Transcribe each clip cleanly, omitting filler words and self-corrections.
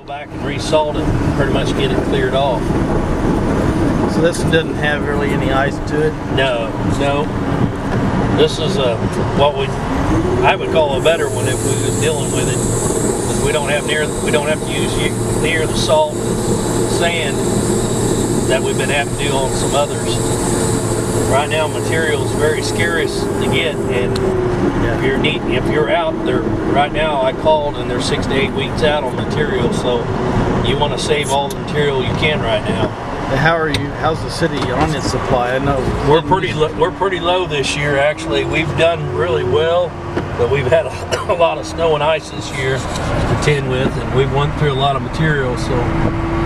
back and re-salt it, pretty much get it cleared off. So this doesn't have really any ice to it? No. This is what I would call a better one if we was dealing with it. Because we don't have to use near the salt sand that we've been having to do on some others. Right now, material is very scarce to get, and if you're out there right now, I called and they're 6 to 8 weeks out on material, so you want to save all the material you can right now. How's the city on its supply? I know we're pretty low this year. Actually, we've done really well, but we've had a lot of snow and ice this year to contend with, and we've went through a lot of material. So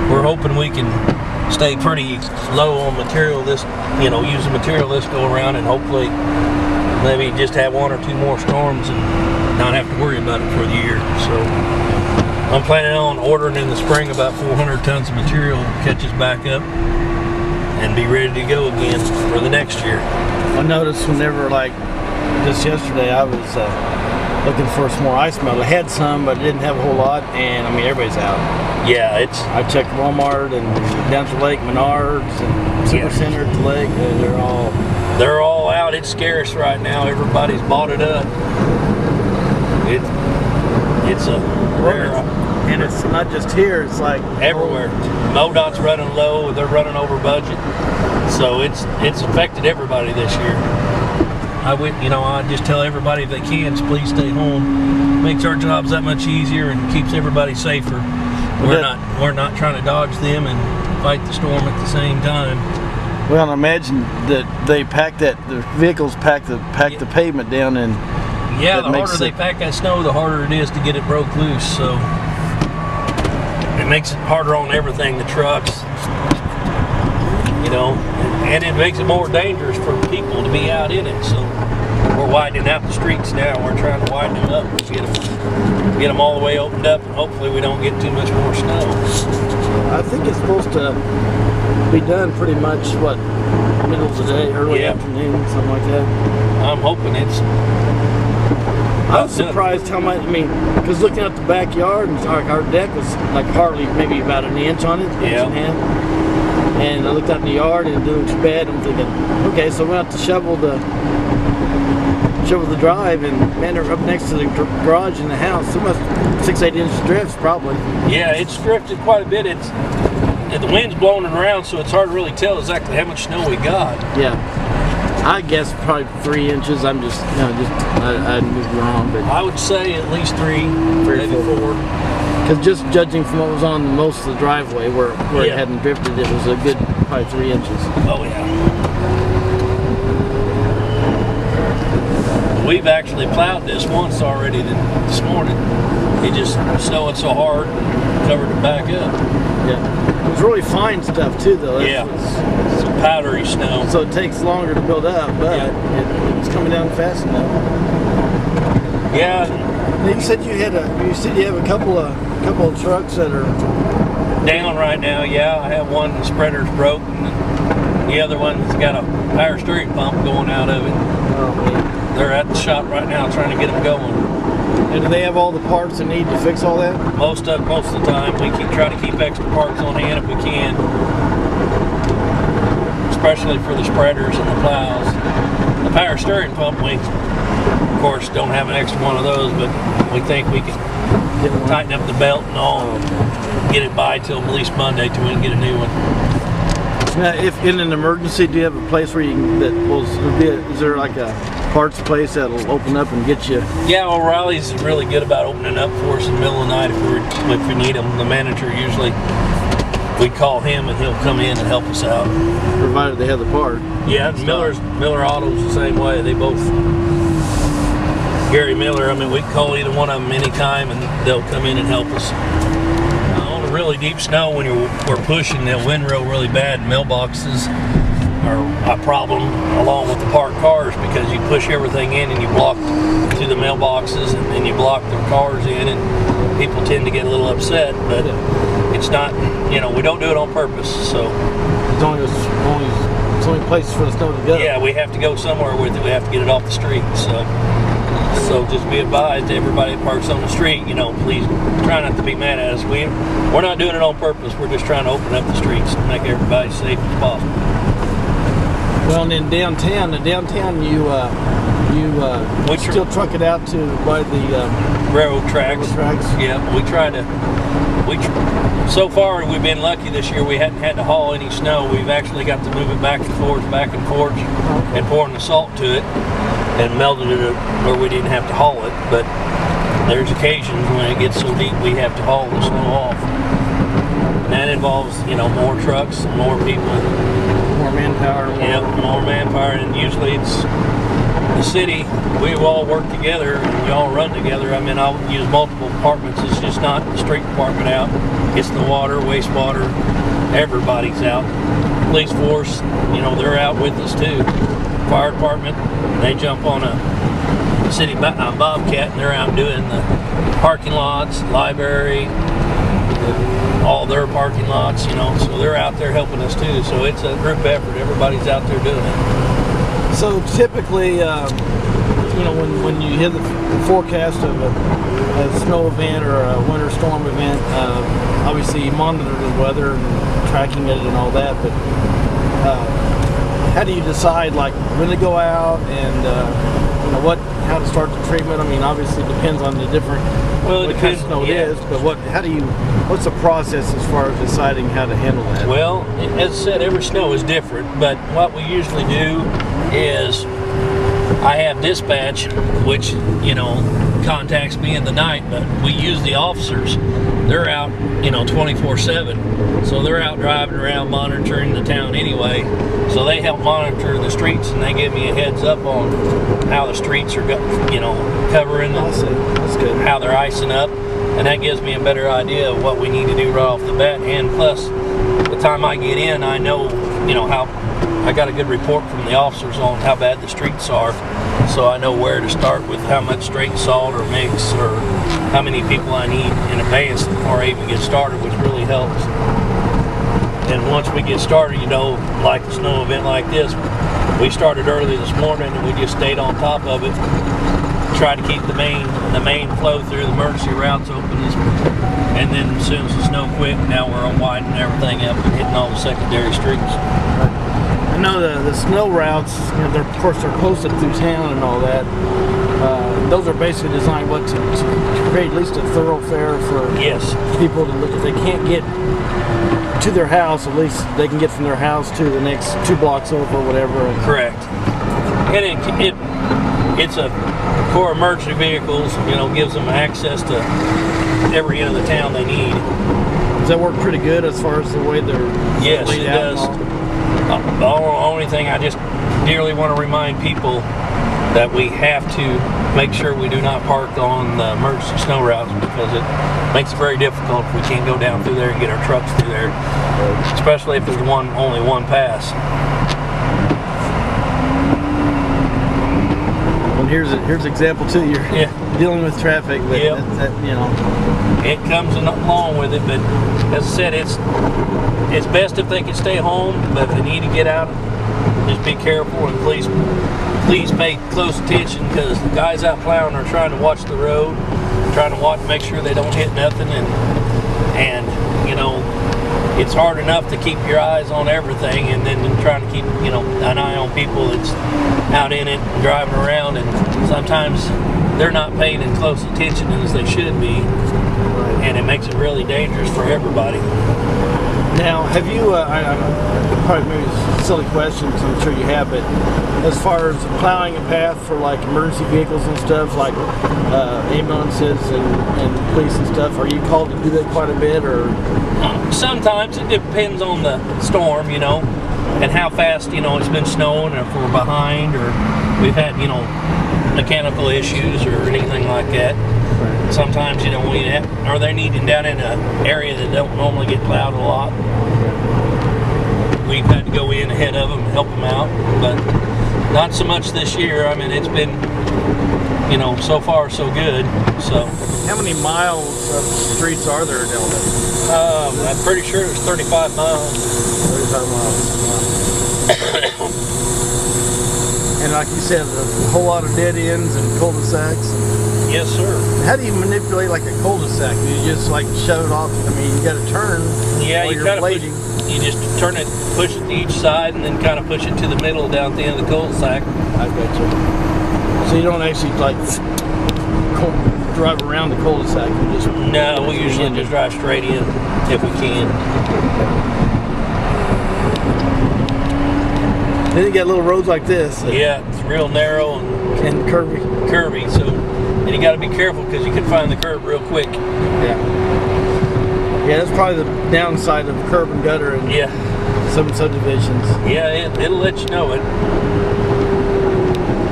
we're hoping we can stay pretty low on material use the material this go around, and hopefully maybe just have 1 or 2 more storms and not have to worry about it for the year. So I'm planning on ordering in the spring about 400 tons of material to catch us back up and be ready to go again for the next year. I noticed whenever, like just yesterday, I was looking for some more ice melt. I had some, but I didn't have a whole lot, and I mean everybody's out. Yeah, I checked Walmart and down to the lake, Menards and Super Center at the lake. They're all out. It's scarce right now. Everybody's bought it up. It's a rare. And it's not just here, it's like everywhere. MoDOT's running low, they're running over budget. So it's affected everybody this year. I just tell everybody if they can, please stay home. Makes our jobs that much easier and keeps everybody safer. We're not trying to dodge them and fight the storm at the same time. Well, I imagine that the vehicles pack the pavement down, and the harder they pack that snow, the harder it is to get it broke loose. So it makes it harder on everything, the trucks, and it makes it more dangerous for people to be out in it. So we're widening out the streets now. We're trying to widen them up, get them all the way opened up, and hopefully we don't get too much more snow. I think it's supposed to be done pretty much, middle of the day, early afternoon, something like that. I'm hoping it's... I was surprised how much, because looking at the backyard, and our deck was like hardly, maybe about an inch on it, inch and a half. And I looked out in the yard and it didn't look too bad. I'm thinking, okay, so I went out to shovel the drive, and man, they're up next to the garage in the house. So much 6-8 inch drifts probably. Yeah, it's drifted quite a bit. The wind's blowing it around, so it's hard to really tell exactly how much snow we got. Yeah. I guess probably 3 inches. I moved wrong, but I would say at least 3, maybe 4. Because just judging from what was on most of the driveway, where it hadn't drifted, it was a good probably 3 inches. Oh yeah. We've actually plowed this once already this morning. It just snowing so hard, covered it back up. Yeah. It was really fine stuff too, though. It's powdery snow. So it takes longer to build up, but it's coming down fast enough. Yeah. You said you have a couple of trucks that are down right now. Yeah, I have one. The spreader's broke, and the other one's got a power steering pump going out of it. Oh, man. They're at the shop right now trying to get them going. And do they have all the parts they need to fix all that? Most of the time, we try to keep extra parts on hand if we can, especially for the spreaders and the plows. The power steering pump, we of course don't have an extra one of those, but we think we can tighten up the belt and all, get it by till at least Monday till we can get a new one. Now, if in an emergency, do you have a place where is there like a parts place that'll open up and get you? Yeah, O'Reilly's is really good about opening up for us in the middle of the night if we need them. The manager usually, we call him and he'll come in and help us out. Provided they have the part. Yeah, Miller Auto's the same way. They both, Gary Miller, we can call either one of them anytime and they'll come in and help us. On the really deep snow, when we're pushing, they'll windrow really bad. Mailboxes are a problem along with the parked cars because you push everything in and you block through the mailboxes and then you block their cars in, and people tend to get a little upset, but it's not, we don't do it on purpose. So it's only places for the snow to go. Yeah, we have to go somewhere with it. We have to get it off the street. So So just be advised to everybody that parks on the street, you know, please try not to be mad at us. We're not doing it on purpose. We're just trying to open up the streets to make everybody as safe as possible. Well, and in downtown, we still truck it out to by the railroad tracks. Yeah, we try to. So far, we've been lucky this year. We hadn't had to haul any snow. We've actually got to move it back and forth, and pouring the salt to it, and melted it where we didn't have to haul it. But there's occasions when it gets so deep we have to haul the snow off. And that involves, you know, more trucks, more people, more manpower. More manpower, and usually it's the city. We all work together and we all run together. I mean, I'll use multiple departments. It's just not the street department out. It's the water, wastewater. Everybody's out. Police force, you know, they're out with us too. Fire department, they jump on a city bobcat and they're out doing the parking lots, library, all their parking lots, you know, so they're out there helping us too. So it's a group effort. Everybody's out there doing it. So typically, you know, when you hear the forecast of a snow event or a winter storm event, obviously you monitor the weather and tracking it and all that, but how do you decide like when to go out and you know how to start the treatment? I mean, obviously it depends on the different what kind of snow it is, but what's the process as far as deciding how to handle that? Well, as I said, every snow is different, but what we usually do is I have dispatch, which, you know, contacts me in the night, but we use the officers. They're out, you know, 24/7, so they're out driving around monitoring the town anyway, so they help monitor the streets and they give me a heads up on how the streets are, you know, covering them. That's good. How they're icing up, and that gives me a better idea of what we need to do right off the bat. And plus, the time I get in, I know, you know, how I got a good report from the officers on how bad the streets are, so I know where to start with how much straight salt or mix or how many people I need in advance before I even get started, which really helps. And once we get started, you know, like a snow event like this, we started early this morning and we just stayed on top of it, tried to keep the main flow through the emergency routes open, and then as soon as the snow quit, now we're on widening everything up and hitting all the secondary streets. I know the snow routes, you know, of course they're posted through town and all that. Those are basically designed to create at least a thoroughfare for people to look. If they can't get to their house, at least they can get from their house to the next 2 blocks over or whatever. Correct. And it's a core emergency vehicles, you know, gives them access to every end of the town they need. Does that work pretty good as far as the way they're Yes, laid it out? does. The only thing I just dearly want to remind people that we have to make sure we do not park on the emergency snow routes, because it makes it very difficult if we can't go down through there and get our trucks through there, especially if there's only one pass. Well, here's an example too. You're dealing with traffic, but that, you know, it comes along with it. But as I said, it's best if they can stay home, but if they need to get out, just be careful and please pay close attention, because the guys out plowing are trying to watch the road, trying to make sure they don't hit nothing, and you know, it's hard enough to keep your eyes on everything, and then trying to keep, you know, an eye on people that's out in it and driving around, and sometimes they're not paying as close attention as they should be, and it makes it really dangerous for everybody. Now, have you, probably maybe a silly question, because I'm sure you have, but as far as plowing a path for like emergency vehicles and stuff, like ambulances and police and stuff, are you called to do that quite a bit, or? Sometimes it depends on the storm, you know, and how fast, you know, it's been snowing, or if we're behind, or we've had, you know, mechanical issues or anything like that. Right. Sometimes, you know, or they're needing down in an area that don't normally get plowed a lot. We've had to go in ahead of them and help them out, but not so much this year. I mean, it's been, you know, so far so good. So. How many miles of streets are there in Eldon? I'm pretty sure it's 35 miles. 35 miles. And like you said, a whole lot of dead ends and cul-de-sacs. Yes, sir. How do you manipulate like a cul-de-sac? Do you just like shove it off? I mean, you got to turn. Yeah, while you you're kind of blading. you just turn it, push it to each side, and then kind of push it to the middle down at the end of the cul-de-sac. I got you. So you don't actually like drive around the cul-de-sac. You just No, we usually just drive straight in if we can. Then you got little roads like this. Yeah, it's real narrow And curvy. So, and you got to be careful because you can find the curb real quick. Yeah. Yeah, that's probably the downside of curb and gutter and some subdivisions. Yeah, it'll let you know it.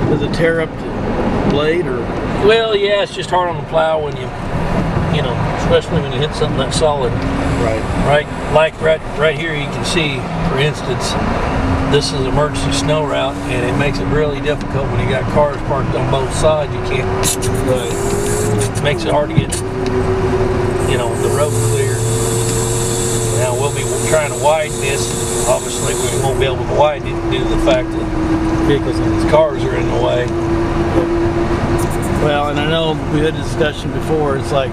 Does it tear up the blade or? Well, yeah, it's just hard on the plow when you know, especially when you hit something that's solid. Right. Like right here, you can see, for instance, this is emergency snow route, and it makes it really difficult when you got cars parked on both sides. You can't. It makes it hard to get, you know, the road clear. Now we'll be trying to widen this. Obviously, we won't be able to widen it due to the fact that vehicles and cars are in the way. Well, and I know we had a discussion before. It's like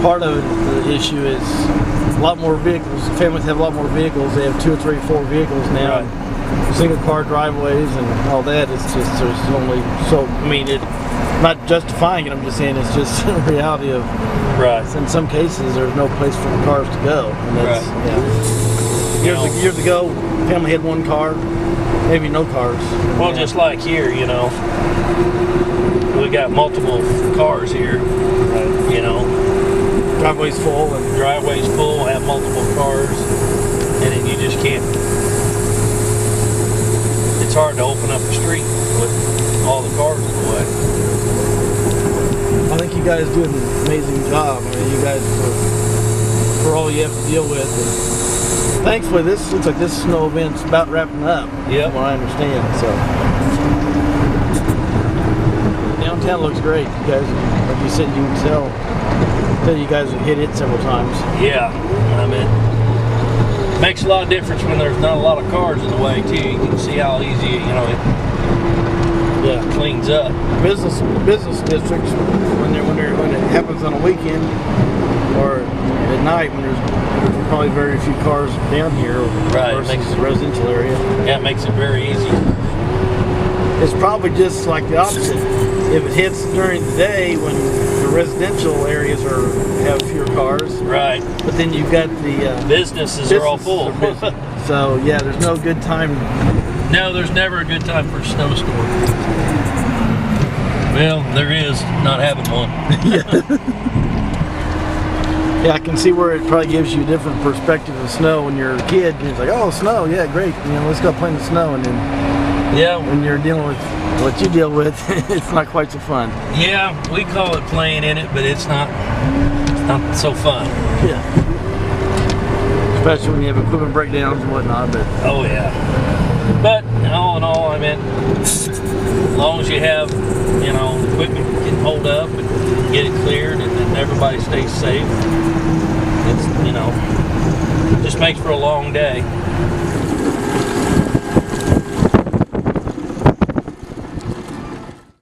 part of the issue is a lot more vehicles. Families have a lot more vehicles. They have 2 or 3 or 4 vehicles now. Right. Single car driveways and all that. It's just there's only so. I mean, it. Not justifying it. I'm just saying it's just a reality of. Right. In some cases, there's no place for the cars to go. And that's, Years ago, family had 1 car, maybe no cars. Well, just like here, you know, we got multiple cars here. Right. You know, Driveway's full have multiple cars, and then you just can't. It's hard to open up the street with all the cars in the way. I think you guys do an amazing job. I mean, you guys for all you have to deal with. And thankfully, this looks like this snow event's about wrapping up. Yeah. From what I understand. So downtown looks great. You guys, like you said, you can tell you guys have hit it several times. Yeah, I mean, it makes a lot of difference when there's not a lot of cars in the way too. You can see how easy, you know, it cleans up. Business districts when it happens on a weekend or at night when there's probably very few cars down here versus the residential area. Yeah, it makes it very easy. It's probably just like the opposite. If it hits during the day when the residential areas have fewer cars, right? But then you've got the businesses are all full. So yeah, there's no good time. No, there's never a good time for a snowstorm. Well, there is not having one. Yeah, I can see where it probably gives you a different perspective of snow when you're a kid. And it's like, oh, snow, yeah, great. You know, let's go play in the snow. And then, when you're dealing with what you deal with, it's not quite so fun. Yeah, we call it playing in it, but it's not so fun. Yeah. Especially when you have equipment breakdowns and whatnot. But oh yeah. But all in all, I mean, as long as you have, you know, equipment can hold up and get it cleared, and then everybody stays safe, it's, you know, just makes for a long day.